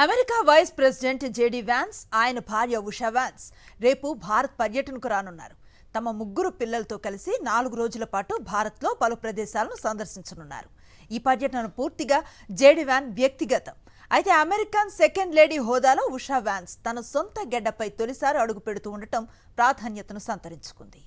America vice president JD Vance, ఆయన భార్య Usha vans రేపు భారత్ పర్యటనకు రానున్నారు. తమ ముగ్గురు పిల్లలతో కలిసి 4 రోజుల పాటు భారత్లో పలు ప్రదేశాలను సందర్శించనున్నారు. ఈ పర్యటన పూర్తిగా జేడీ వ్యాన్ వ్యక్తిగతం. అయితే అమెరికన్ సెకండ్ లేడీ హోదాలో ఉషా వ్యాన్స్ తన సొంత గెడ్డపై తొలిసారి అడుగు పెడుతూ ఉండటం ప్రాధాన్యతను సంతరించుకుంది.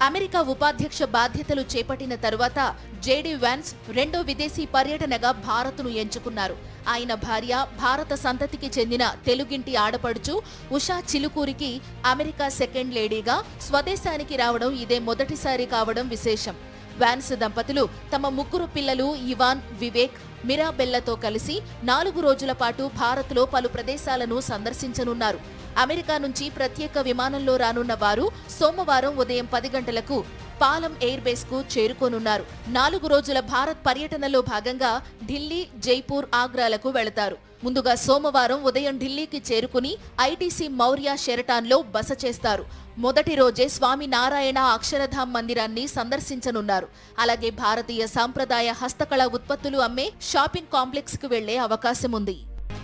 అమెరికా ఉపాధ్యక్ష బాధ్యతలు చేపట్టిన తరువాత జేడీ వ్యాన్స్ రెండో విదేశీ పర్యటనగా భారత్ను ఎంచుకున్నారు. ఆయన భార్య, భారత సంతతికి చెందిన తెలుగింటి ఆడపడుచు ఉషా చిలుకూరికి అమెరికా సెకండ్ లేడీగా స్వదేశానికి రావడం ఇదే మొదటిసారి కావడం విశేషం. వ్యాన్స్ దంపతులు తమ ముగ్గురు పిల్లలు ఇవాన్, వివేక్, మిరాబెల్లతో కలిసి 4 రోజుల పాటు భారత్లో పలు ప్రదేశాలను సందర్శించనున్నారు. అమెరికా నుంచి ప్రత్యేక విమానంలో రానున్న వారు సోమవారం ఉదయం 10 గంటలకు పాలం ఎయిర్ బేస్ కు చేరుకోనున్నారు. 4 రోజుల భారత్ పర్యటనలో భాగంగా ఢిల్లీ, జైపూర్, ఆగ్రాలకు వెళతారు. ముందుగా సోమవారం ఉదయం ఢిల్లీకి చేరుకుని ఐటీసీ మౌర్య షెరటాన్లో బస చేస్తారు. మొదటి రోజే స్వామి నారాయణ అక్షరధామ్ మందిరాన్ని సందర్శించనున్నారు. అలాగే భారతీయ సాంప్రదాయ హస్తకళ ఉత్పత్తులు అమ్మే షాపింగ్ కాంప్లెక్స్ కు వెళ్లే అవకాశం ఉంది.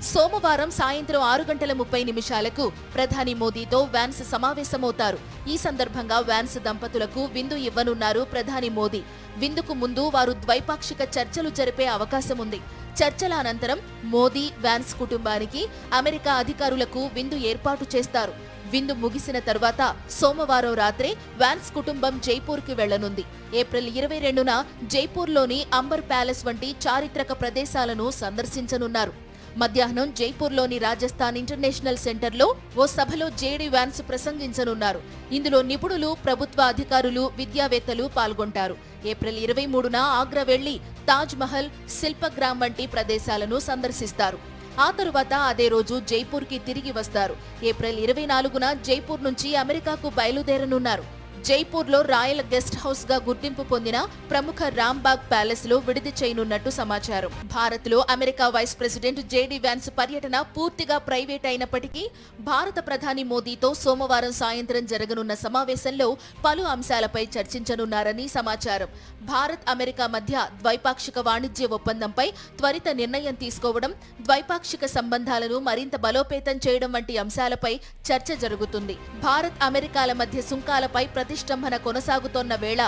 సోమవారం సాయంత్రం 6:30 ప్రధాని మోదీతో వ్యాన్స్ సమావేశమవుతారు. ఈ సందర్భంగా వ్యాన్స్ దంపతులకు విందు ఇవ్వనున్నారు ప్రధాని మోదీ. విందుకు ముందు వారు ద్వైపాక్షిక చర్చలు జరిపే అవకాశం ఉంది. చర్చల అనంతరం మోదీ, వ్యాన్స్ కుటుంబానికి అమెరికా అధికారులకు విందు ఏర్పాటు చేస్తారు. విందు ముగిసిన తరువాత సోమవారం రాత్రే వ్యాన్స్ కుటుంబం జైపూర్కి వెళ్లనుంది. ఏప్రిల్ 22న జైపూర్లోని అంబర్ ప్యాలెస్ వంటి చారిత్రక ప్రదేశాలను సందర్శించనున్నారు. మధ్యాహ్నం జైపూర్లోని రాజస్థాన్ ఇంటర్నేషనల్ సెంటర్లో ఓ సభలో జేడీ వ్యాన్స్ ప్రసంగించనున్నారు. ఇందులో నిపుణులు, ప్రభుత్వ అధికారులు, విద్యావేత్తలు పాల్గొంటారు. ఏప్రిల్ 23న ఆగ్రా వెళ్లి తాజ్ మహల్, శిల్పగ్రామ్ వంటి ప్రదేశాలను సందర్శిస్తారు. ఆ తరువాత అదే రోజు జైపూర్కి తిరిగి వస్తారు. ఏప్రిల్ 24న జైపూర్ నుంచి అమెరికాకు బయలుదేరనున్నారు. జైపూర్లో రాయల్ గెస్ట్ హౌస్ గా గుర్తింపు పొందిన ప్రముఖ రాంబాగ్ ప్యాలెస్ లో విడిది చేయనున్నట్టు సమాచారం. భారత్ లో America vice president JD Vance పర్యటన పూర్తిగా ప్రైవేట్ అయినప్పటికీ భారత ప్రధాని మోదీతో సోమవారం సాయంత్రం జరగనున్న సమావేశంలో పలు అంశాలపై చర్చించనున్నారని సమాచారం. భారత్, అమెరికా మధ్య ద్వైపాక్షిక వాణిజ్య ఒప్పందంపై త్వరిత నిర్ణయం తీసుకోవడం, ద్వైపాక్షిక సంబంధాలను మరింత బలోపేతం చేయడం వంటి అంశాలపై చర్చ జరుగుతుంది. భారత్, అమెరికాల మధ్య సుంకాలపై ప్రతిష్టంభన కొనసాగుతోన్న వేళ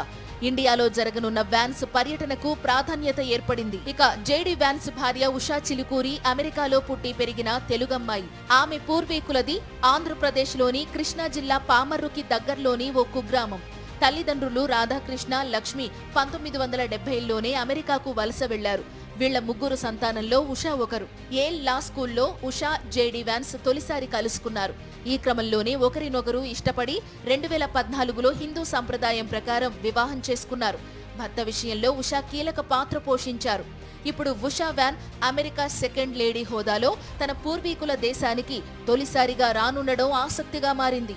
ఇండియాలో జరగనున్న వ్యాన్స్ పర్యటనకు ప్రాధాన్యత ఏర్పడింది. ఇక జేడీ వ్యాన్స్ భార్య ఉషా చిలుకూరి అమెరికాలో పుట్టి పెరిగిన తెలుగమ్మాయి. ఆమె పూర్వీకులది ఆంధ్రప్రదేశ్లోని కృష్ణా జిల్లా పామర్రుకి దగ్గర్లోని ఓ కుగ్రామం. తల్లిదండ్రులు రాధాకృష్ణ, లక్ష్మి 1970లోనే అమెరికాకు వలస వెళ్లారు. వీళ్ల ముగ్గురు సంతానంలో ఉషా ఒకరు. ఏల్ లా స్కూల్లో ఉషా, జేడీ వ్యాన్స్ తొలిసారి కలుసుకున్నారు. ఈ క్రమంలోనే ఒకరినొకరు ఇష్టపడి 2014లో హిందూ సంప్రదాయం ప్రకారం వివాహం చేసుకున్నారు. భర్త విషయంలో ఉషా కీలక పాత్ర పోషించారు. ఇప్పుడు Usha van America second lady హోదాలో తన పూర్వీకుల దేశానికి తొలిసారిగా రానుండడం ఆసక్తిగా మారింది.